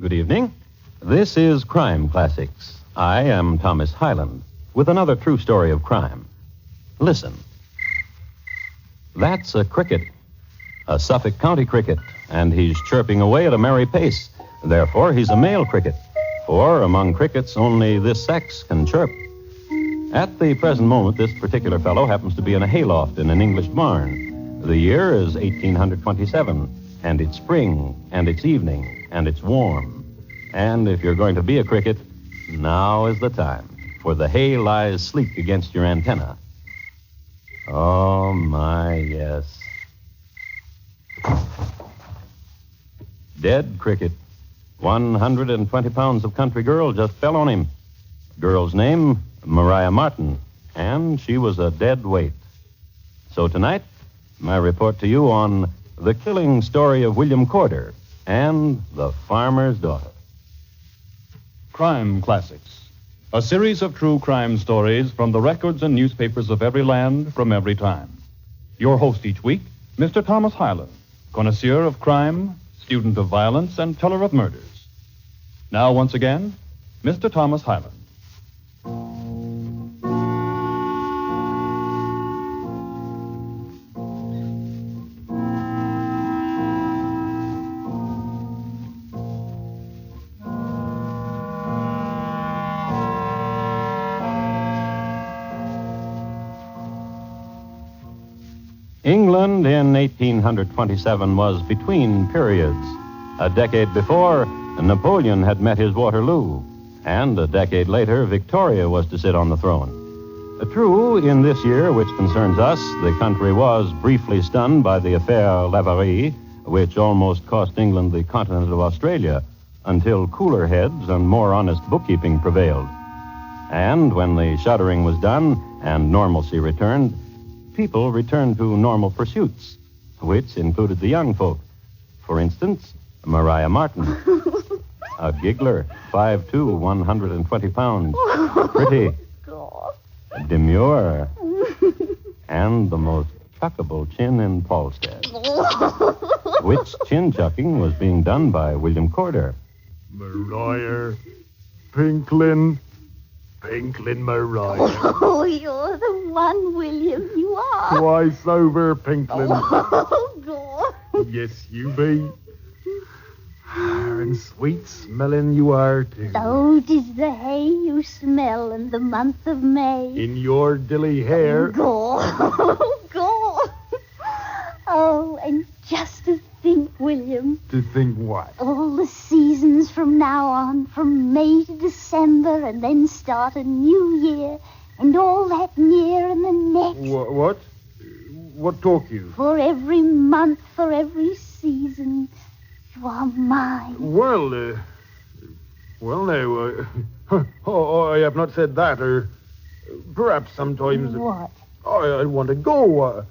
Good evening. This is Crime Classics. I am Thomas Hyland with another true story of crime. Listen. That's a cricket, a Suffolk County cricket, and he's chirping away at a merry pace. Therefore, he's a male cricket, for among crickets, only this sex can chirp. At the present moment, this particular fellow happens to be in a hayloft in an English barn. The year is 1827, and it's spring, and it's evening, and it's warm. And if you're going to be a cricket, now is the time, for the hay lies sleek against your antenna. Oh, my, yes. Dead cricket. 120 pounds of country girl just fell on him. Girl's name, Maria Martin, and she was a dead weight. So tonight, my report to you on the killing story of William Corder and the farmer's daughter. Crime Classics, a series of true crime stories from the records and newspapers of every land from every time. Your host each week, Mr. Thomas Hyland, connoisseur of crime, student of violence, and teller of murders. Now, once again, Mr. Thomas Hyland. England in 1827 was between periods. A decade before, Napoleon had met his Waterloo, and a decade later, Victoria was to sit on the throne. True, in this year, which concerns us, the country was briefly stunned by the affair Laverie, which almost cost England the continent of Australia, until cooler heads and more honest bookkeeping prevailed. And when the shuttering was done and normalcy returned, people returned to normal pursuits, which included the young folk. For instance, Maria Martin, a giggler, 5'2", 120 pounds, pretty, demure, and the most chuckable chin in Falstad. Which chin-chucking was being done by William Corder. Maria, Pinklin Maria. Oh, you're the one, William, you are. Twice over, Pinklin. Oh, God. Yes, you be. And sweet-smelling you are, too. So 'tis the hay you smell in the month of May. In your dilly hair. Oh, God. Oh, and just to think, William. To think what? All the seasons from now on, from May to December, and then start a new year, and all that year and the next. What? What talk you? For every month, for every season, you are mine. Well, now, I have not said that, or perhaps sometimes... What? I want to go.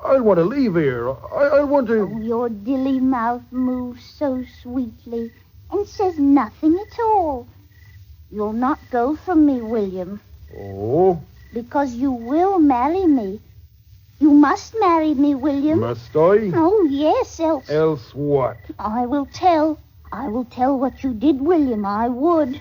I want to leave here. I want to... Oh, your dilly mouth moves so sweetly and says nothing at all. You'll not go from me, William. Oh? Because you will marry me. You must marry me, William. Must I? Oh, yes, else... Else what? I will tell. I will tell what you did, William. I would.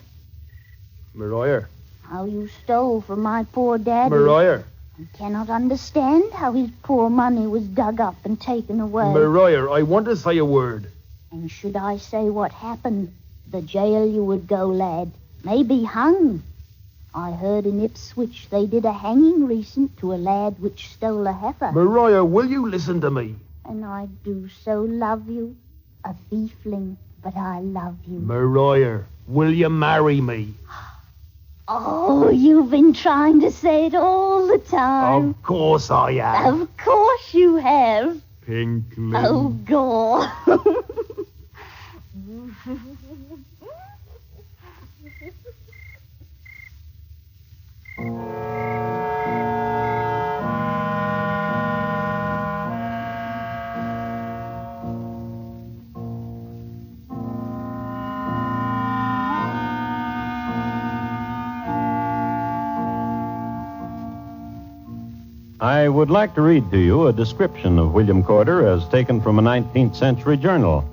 Maria. How you stole from my poor daddy. Maria. I cannot understand how his poor money was dug up and taken away. Maria, I want to say a word. And should I say what happened, the jail you would go, lad. Maybe hung. I heard in Ipswich they did a hanging recent to a lad which stole a heifer. Maria, will you listen to me? And I do so love you, a thiefling, but I love you. Maria, will you marry me? Oh, you've been trying to say it all the time. Of course I have. Of course you have. Pinklin. Oh, God. I would like to read to you a description of William Corder as taken from a 19th century journal.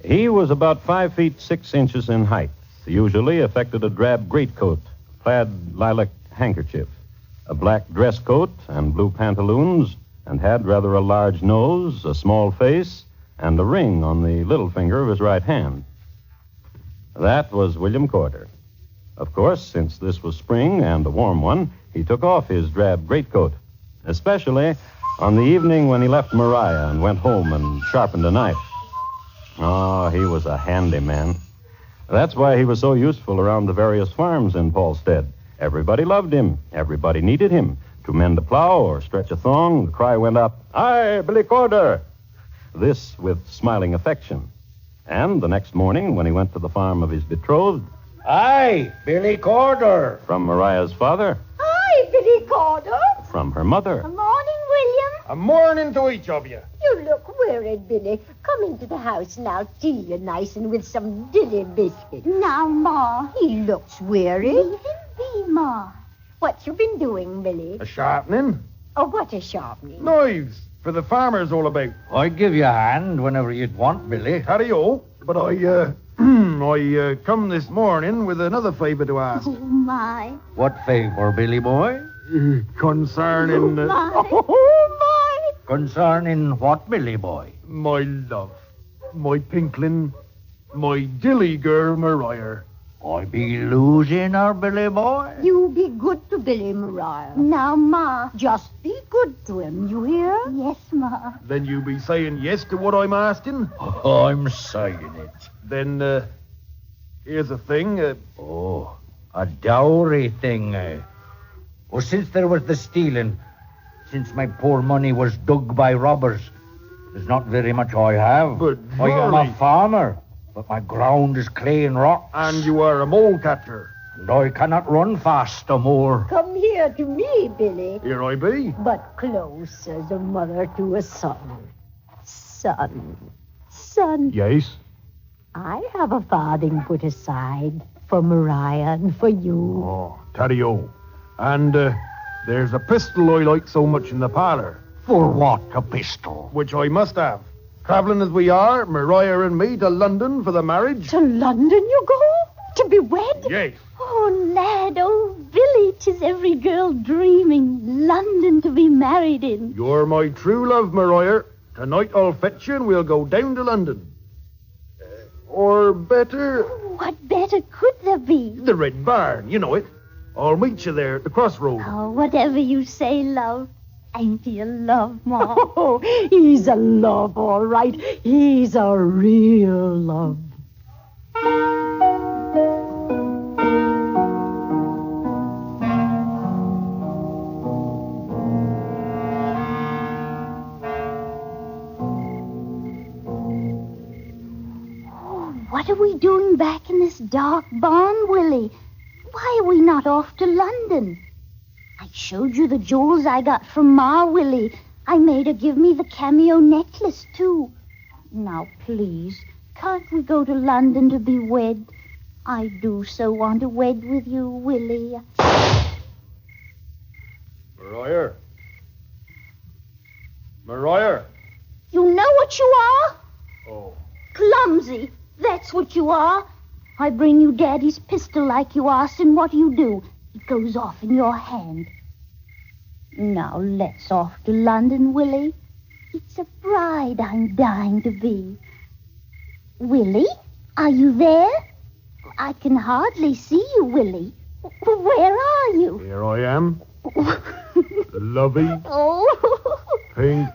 He was about 5 feet 6 inches in height, usually affected a drab greatcoat, plaid lilac handkerchief, a black dress coat and blue pantaloons, and had rather a large nose, a small face, and a ring on the little finger of his right hand. That was William Corder. Of course, since this was spring and a warm one, he took off his drab greatcoat, especially on the evening when he left Maria and went home and sharpened a knife. Oh, he was a handy man. That's why he was so useful around the various farms in Paulstead. Everybody loved him. Everybody needed him. To mend a plow or stretch a thong, the cry went up, "Aye, Billy Corder!" This with smiling affection. And the next morning, when he went to the farm of his betrothed, Aye, Billy Corder. from Maria's father, Hi, Billy Corder. from her mother, Good morning, William. A morning to each of you. You look worried, Billy. Come into the house now. Tea you nice and with some dilly biscuit. Now, Ma. He looks weary. Leave him be, Ma. What you been doing, Billy? A sharpening. Oh, what a sharpening. Knives for the farmers all about. I'd give you a hand whenever you'd want, Billy. Howdy-o. But I come this morning with another favor to ask. Oh, my. What favor, Billy boy? Concerning... My. Oh, my! Concerning what, Billy boy? My love. My pinklin. My dilly girl, Maria. I be losing her, Billy boy. You be good to Billy, Maria. Now, Ma. Just be good to him, you hear? Yes, Ma. Then you be saying yes to what I'm asking? I'm saying it. Then, here's the thing. Oh, a dowry thing, eh? Well, since there was the stealing, since my poor money was dug by robbers, there's not very much I have. But I am Marley- a farmer, but my ground is clay and rocks. And you are a mole catcher. And I cannot run fast no more. Come here to me, Billy. Here I be. But close as a mother to a son. Son, Yes? I have a farthing put aside for Maria and for you. Oh, Taddy-o. And, there's a pistol I like so much in the parlor, For what, a pistol? which I must have. Traveling as we are, Maria and me, to London for the marriage. To London you go? To be wed? Yes. Oh, lad, oh, Billy, 'tis every girl dreaming. London to be married in. You're my true love, Maria. Tonight I'll fetch you and we'll go down to London. Or better, What better could there be? the Red Barn. You know it. I'll meet you there at the crossroads. Oh, whatever you say, love. Ain't he a love, Ma? Oh, he's a love, all right. He's a real love. What are we doing back in this dark barn, Willie? Why are we not off to London? I showed you the jewels I got from Ma, Willie. I made her give me the cameo necklace, too. Now, please, can't we go to London to be wed? I do so want to wed with you, Willie. Maria. Maria. You know what you are? Oh. Clumsy. That's what you are. I bring you Daddy's pistol like you asked, and what do? It goes off in your hand. Now let's off to London, Willie. It's a bride I'm dying to be. Willie, are you there? I can hardly see you, Willie. Where are you? Here I am. The lovey Oh. pink.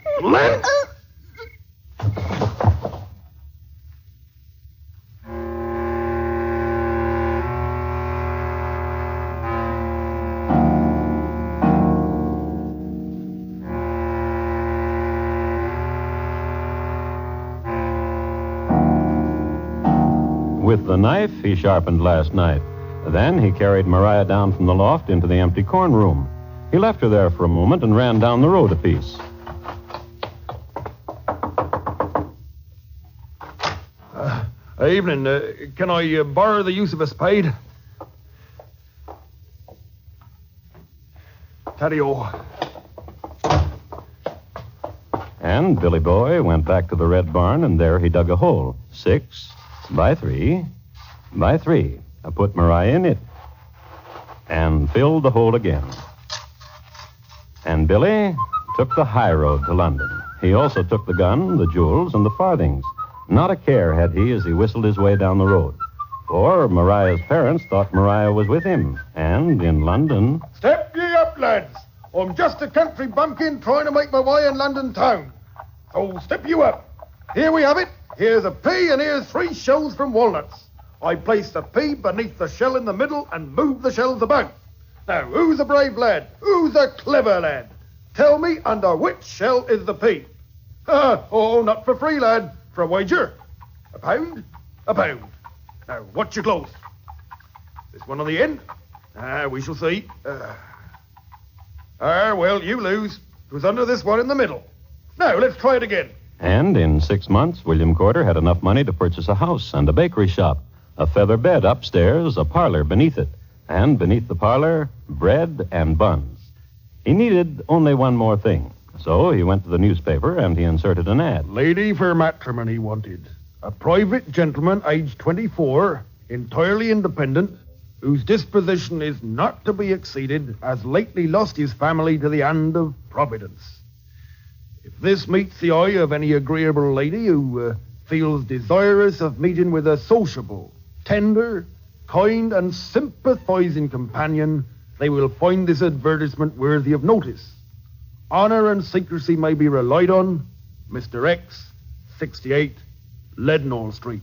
with the knife he sharpened last night. Then he carried Maria down from the loft into the empty corn room. He left her there for a moment and ran down the road a piece. Evening. Can I borrow the use of a spade? Taddy-o. And Billy Boy went back to the red barn, and there he dug a hole, 6 by 3 by 3. Put Maria in it, and filled the hole again. And Billy took the high road to London. He also took the gun, the jewels, and the farthings. Not a care had he as he whistled his way down the road. For Maria's parents thought Maria was with him, and in London... Step ye up, lads. I'm just a country bumpkin trying to make my way in London town. So step you up. Here we have it. Here's a pea, and here's 3 shells from walnuts. I place the pea beneath the shell in the middle and move the shells about. Now, who's a brave lad? Who's a clever lad? Tell me under which shell is the pea. Oh, not for free, lad. For a wager. A pound? A pound. Now, watch your close. This one on the end? We shall see. Well, you lose. It was under this one in the middle. Now, let's try it again. And in 6 months, William Corder had enough money to purchase a house and a bakery shop, a feather bed upstairs, a parlor beneath it, and beneath the parlor, bread and buns. He needed only one more thing. So he went to the newspaper and he inserted an ad. Lady for matrimony he wanted. A private gentleman, aged 24, entirely independent, whose disposition is not to be exceeded, has lately lost his family to the hand of Providence. If this meets the eye of any agreeable lady who feels desirous of meeting with a sociable, tender, kind, and sympathizing companion, they will find this advertisement worthy of notice. Honor and secrecy may be relied on. Mr. X, 68, Leadenhall Street.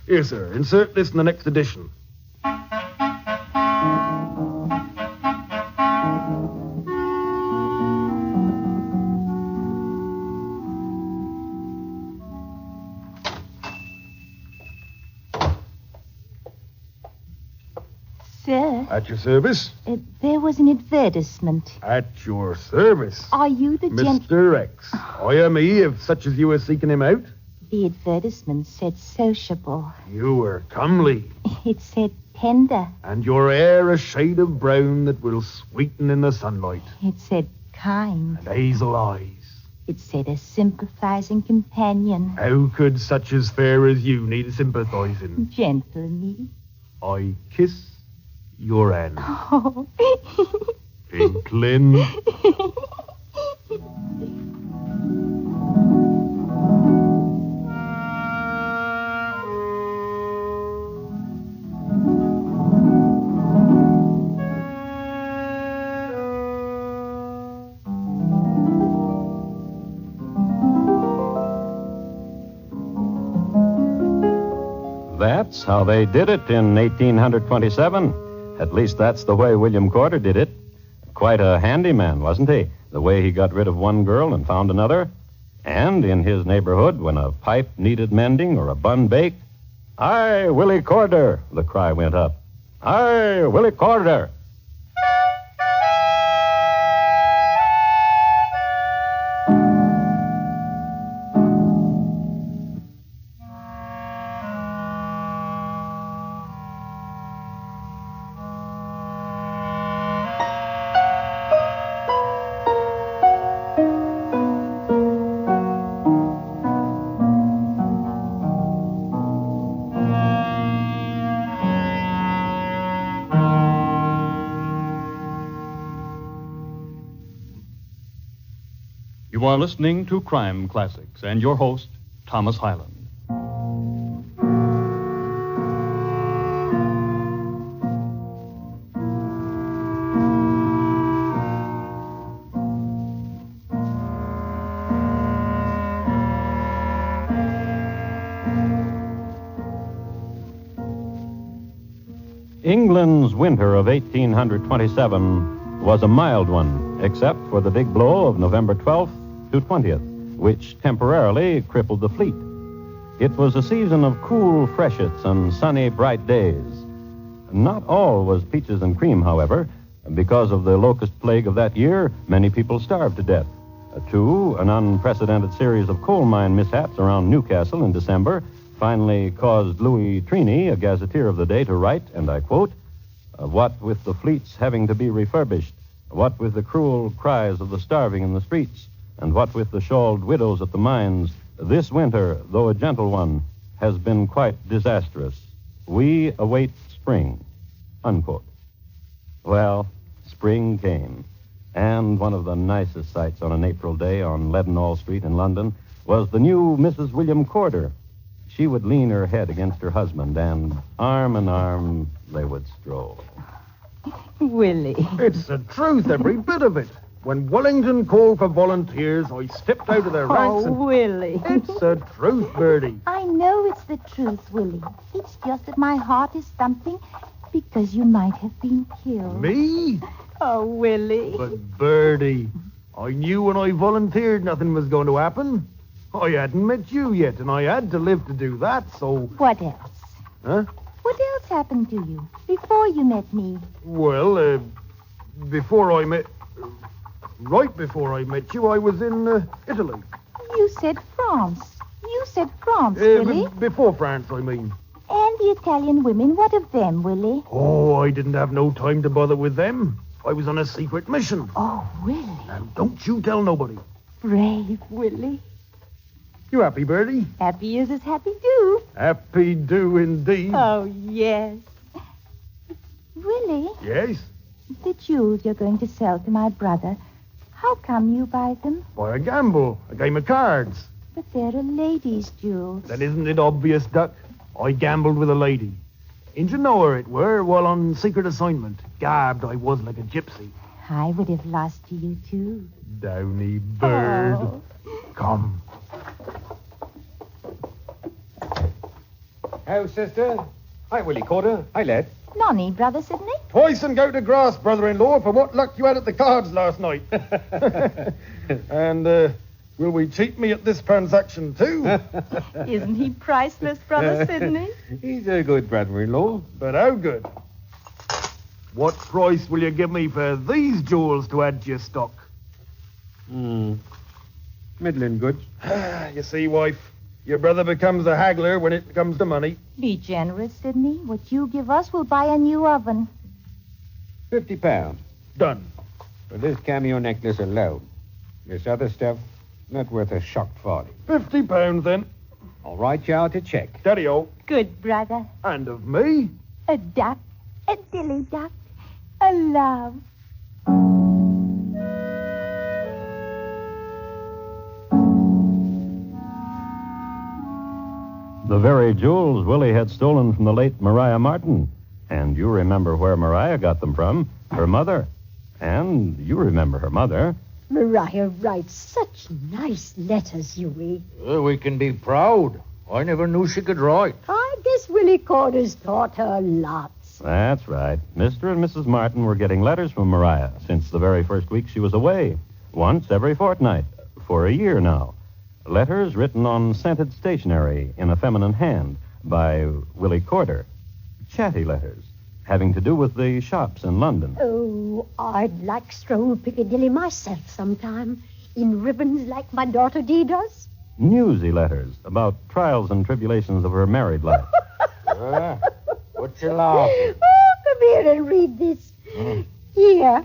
Here, sir, insert this in the next edition. Sir, At your service? there was an advertisement. At your service. Are you the gent... Mr. X. I am he, if such as you are seeking him out. The advertisement said sociable. You are comely, It said tender. and your hair a shade of brown that will sweeten in the sunlight, It said kind. and hazel eyes. It said a sympathizing companion. How could such as fair as you need sympathizing? Gentle me. I kiss your hand. Oh. Pinklin. That's how they did it in 1827. At least that's the way William Corder did it. Quite a handy man, wasn't he? The way he got rid of one girl and found another. And in his neighborhood, when a pipe needed mending or a bun baked, "Aye, Willie Corder," the cry went up. "Aye, Willie Corder." You are listening to Crime Classics and your host, Thomas Hyland. England's winter of 1827 was a mild one, except for the big blow of November 12th to 20th, which temporarily crippled the fleet. It was a season of cool freshets and sunny, bright days. Not all was peaches and cream, however. Because of the locust plague of that year, many people starved to death. Two, an unprecedented series of coal mine mishaps around Newcastle in December finally caused Louis Trini, a gazetteer of the day, to write, and I quote, "What with the fleets having to be refurbished, what with the cruel cries of the starving in the streets, And what with the shawled widows at the mines, this winter, though a gentle one, has been quite disastrous. We await spring, unquote. Well, spring came, and one of the nicest sights on an April day on Leadenhall Street in London was the new Mrs. William Corder. She would lean her head against her husband, and arm in arm, they would stroll. Willie. It's the truth, every bit of it. When Wellington called for volunteers, I stepped out of their ranks and... Willie. It's the truth, Birdie. I know it's the truth, Willie. It's just that my heart is thumping because you might have been killed. Me? Oh, Willie. But, Birdie, I knew when I volunteered nothing was going to happen. I hadn't met you yet, and I had to live to do that, so... What else? Huh? What else happened to you before you met me? Well, before I met... Right before I met you, I was in Italy. You said France. Willie. Before France, I mean. And the Italian women, what of them, Willie? Oh, I didn't have no time to bother with them. I was on a secret mission. Oh, Willie. Now, don't you tell nobody. Brave, Willie. You happy, Birdie? Happy as is happy do. Happy do indeed. Oh, yes. Willie, Yes? the jewels you're going to sell to my brother, how come you buy them? By a gamble, a game of cards. But they're a lady's jewels. Then isn't it obvious, Duck? I gambled with a lady. Didn't you know her it were while on secret assignment? Gabbed I was like a gypsy. I would have lost to you, too. Downy bird. Oh. Come. How, sister? Hi, Willie Corder. Hi, lad. Nonny, Brother Sidney? Twice and go to grass, brother-in-law, for what luck you had at the cards last night. And, will we cheat me at this transaction, too? Isn't he priceless, Brother Sidney? He's a good brother-in-law. But how good? What price will you give me for these jewels to add to your stock? Middling good. You see, wife, your brother becomes a haggler when it comes to money. Be generous, Sidney. What you give us will buy a new oven. £50 Done. for this cameo necklace alone. This other stuff, not worth a shocked farthing. £50 then. I'll write you out a check. Daddy-o. Good brother. And of me? A duck. A dilly duck. A love. The very jewels Willie had stolen from the late Maria Martin. And you remember where Maria got them from. Her mother. And you remember her mother. Maria writes such nice letters, Huey. We can be proud. I never knew she could write. I guess Willie Corder's taught her lots. That's right. Mr. and Mrs. Martin were getting letters from Maria since the very first week she was away. Once every fortnight. For a year now. Letters written on scented stationery in a feminine hand by Willie Corder. Chatty letters, having to do with the shops in London. Oh, I'd like stroll Piccadilly myself sometime, in ribbons like my daughter Dee does. Newsy letters about trials and tribulations of her married life. What's your laugh? Oh, come here and read this. Here.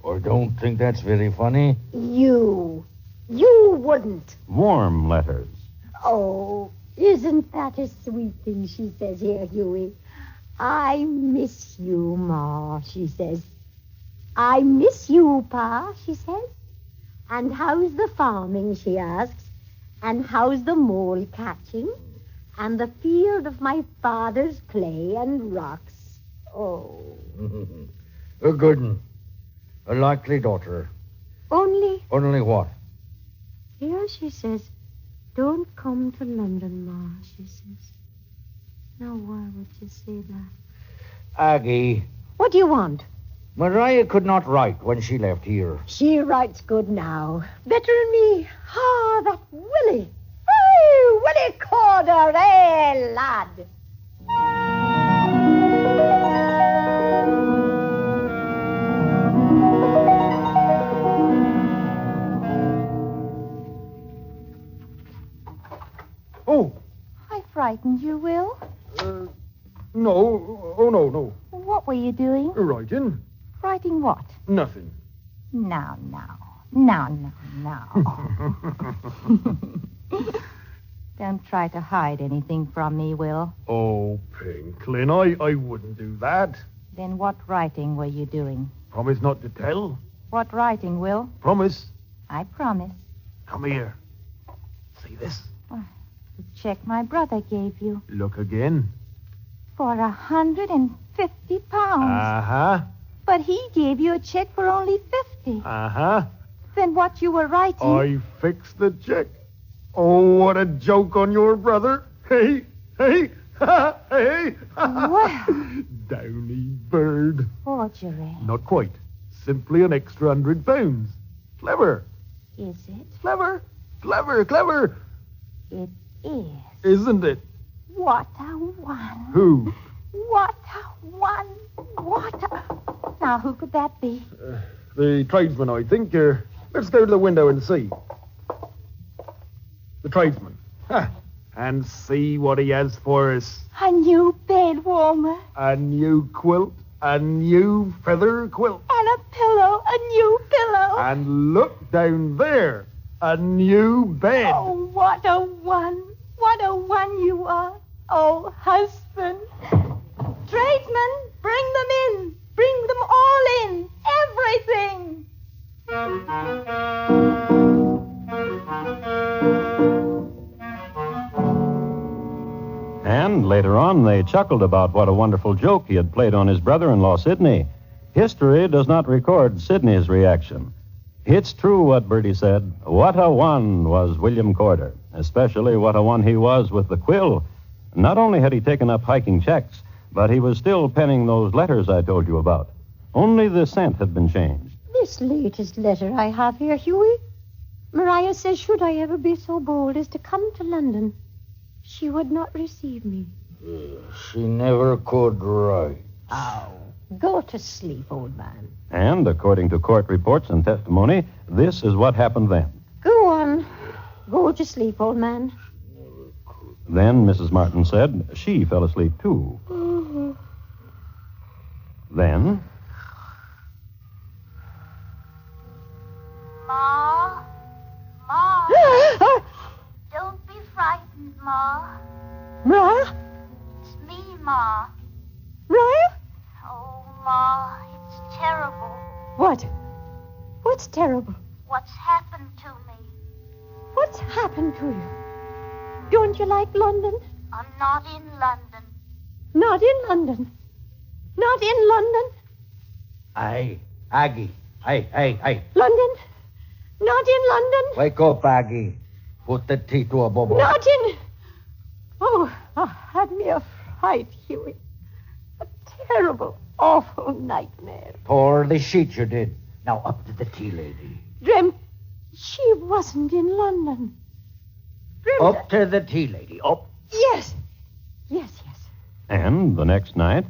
I don't think that's very funny. You wouldn't. Warm letters. Oh, isn't that a sweet thing she says here, Huey? I miss you, Ma, she says. I miss you, Pa, she says. And how's the farming, she asks. And how's the mole catching? And the field of my father's clay and rocks. Oh. A good one. A likely daughter. Only, what? here she says, don't come to London, Ma, she says. Now, why would you say that? Aggie, What do you want? Maria could not write when she left here. She writes good now. Better than me. Ah, that Willie. Hey, Willie Corder, lad. Oh, I frightened you, Will. no. Oh, no. What were you doing? Writing. Writing what? Nothing. Now. Don't try to hide anything from me, Will. Oh, Pinklin, I wouldn't do that. Then what writing were you doing? Promise not to tell. What writing, Will? Promise. I promise. Come here. See this? The check my brother gave you Look again. for £150. Uh-huh. But he gave you a check for only 50. Uh-huh. Then what you were writing... I fixed the check. Oh, what a joke on your brother. Hey, hey, hey. Well. Downy bird. Forgery. Not quite. Simply an extra £100. Clever. Is it? Clever. Clever. It is. Isn't it? What a one. Who? What a one. Now, who could that be? The tradesman, I think. Let's go to the window and see. The tradesman. And see what he has for us. A new bed warmer. A new quilt. A new feather quilt. And a pillow. A new pillow. And look down there. A new bed. Oh, what a one. What a one you are. Oh, husband. Tradesman, bring them in. Bring them all in. Everything. And later on, they chuckled about what a wonderful joke he had played on his brother-in-law, Sidney. History does not record Sidney's reaction. It's true what Bertie said. What a one was William Corder, especially what a one he was with the quill. Not only had he taken up hiking checks, but he was still penning those letters I told you about. Only the scent had been changed. This latest letter I have here, Hughie. Maria says, should I ever be so bold as to come to London, she would not receive me. She never could write. Oh, go to sleep, old man. And according to court reports and testimony, this is what happened then. Go on. Go to sleep, old man. Then Mrs. Martin said she fell asleep, too. Then... Ma? Don't be frightened, Ma. Maria? It's me, Ma. Maria? Oh, Ma, it's terrible. What? What's terrible? What's happened to me? What's happened to you? Don't you like London? I'm not in London. Not in London. Not in London. Aye, Aggie. Aye. London? Not in London. Wake up, Aggie. Put the tea to a bubble. Not in... Oh, had me a fright, Hughie. A terrible, awful nightmare. Tore the sheet you did. Now up to the tea lady. Dreamt she wasn't in London. Dreamt... Up to the tea lady. Up. Yes. And the next night...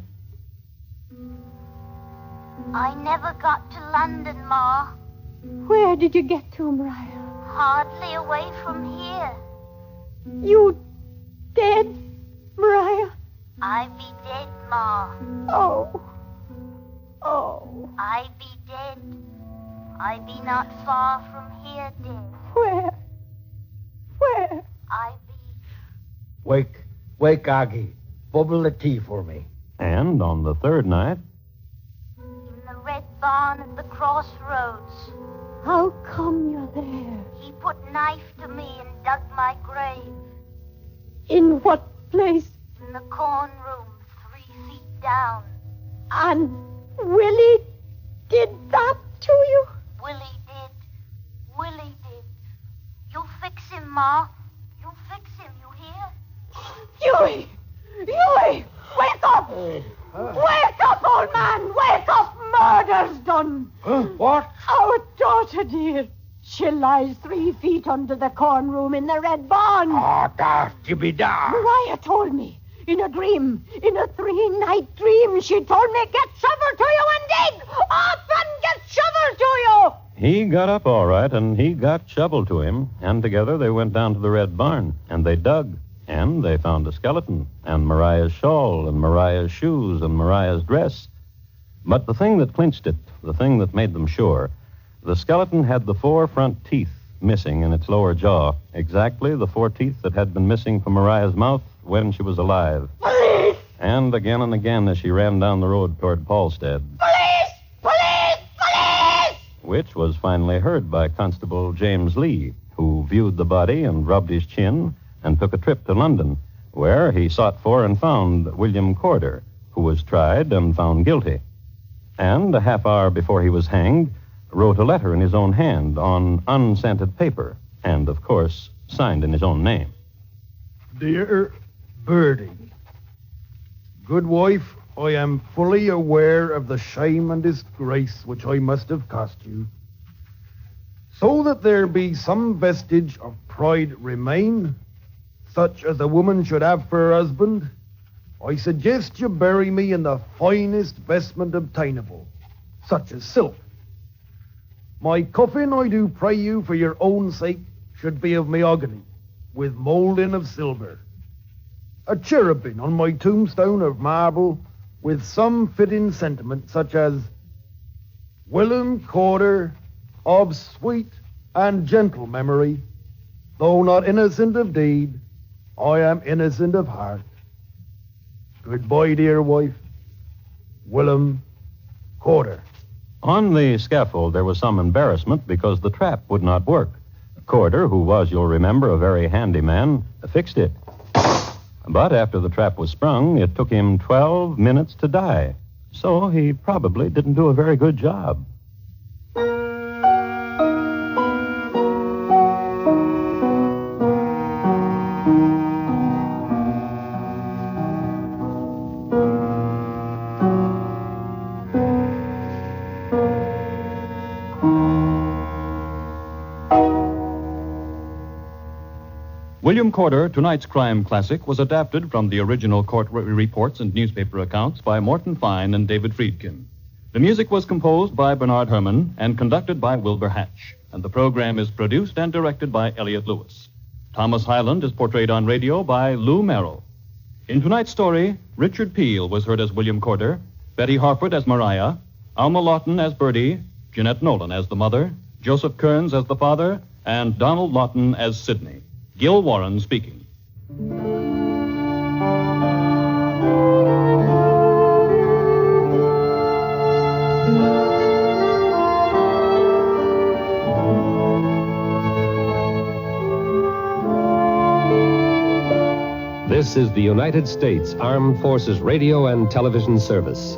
I never got to London, Ma. Where did you get to, Maria? Hardly away from here. You dead, Maria? I be dead, Ma. Oh. I be dead. I be not far from here dead. Where? I be... Wake, Aggie. Bubble the tea for me. And on the third night... in the red barn at the crossroads. How come you're there? He put knife to me and dug my grave. In what place? In the corn room, 3 feet down. And Willie did that to you? Willie did. You fix him, Ma. You fix him, you hear? Hughie! Wake up! Wake up, old man! Wake up! Murder's done! What? Our daughter, dear. She lies 3 feet under the corn room in the red barn. Oh, da, Jibby-da. Maria told me. In a dream. In a 3-night dream. She told me, get shovel to you and dig. Up and get shovel to you. He got up all right, and he got shovel to him, and together they went down to the red barn, and they dug, and they found a skeleton, and Mariah's shawl, and Mariah's shoes, and Mariah's dress. But the thing that clinched it, the thing that made them sure, the skeleton had the 4 front teeth missing in its lower jaw, exactly the 4 teeth that had been missing from Mariah's mouth when she was alive. Police! And again as she ran down the road toward Paulstead. Police! Police! Police! Which was finally heard by Constable James Lee, who viewed the body and rubbed his chin and took a trip to London, where he sought for and found William Corder, who was tried and found guilty. And a half hour before he was hanged, wrote a letter in his own hand on unscented paper, and, of course, signed in his own name. Dear Birdie, good wife, I am fully aware of the shame and disgrace which I must have cost you. So that there be some vestige of pride remain, such as a woman should have for her husband, I suggest you bury me in the finest vestment obtainable, such as silk. My coffin, I do pray you, for your own sake, should be of mahogany, with moulding of silver. A cherubim on my tombstone of marble, with some fitting sentiment, such as, William Corder, of sweet and gentle memory, though not innocent of deed, I am innocent of heart. Goodbye, dear wife. William Corder. On the scaffold, there was some embarrassment because the trap would not work. Corder, who was, you'll remember, a very handy man, fixed it. But after the trap was sprung, it took him 12 minutes to die. So he probably didn't do a very good job. William Corder, tonight's crime classic, was adapted from the original court reports and newspaper accounts by Morton Fine and David Friedkin. The music was composed by Bernard Herrmann and conducted by Wilbur Hatch, and the program is produced and directed by Elliott Lewis. Thomas Hyland is portrayed on radio by Lou Merrill. In tonight's story, Richard Peel was heard as William Corder, Betty Harford as Mariah, Alma Lawton as Birdie, Jeanette Nolan as the mother, Joseph Kearns as the father, and Donald Lawton as Sidney. Gil Warren speaking. This is the United States Armed Forces Radio and Television Service.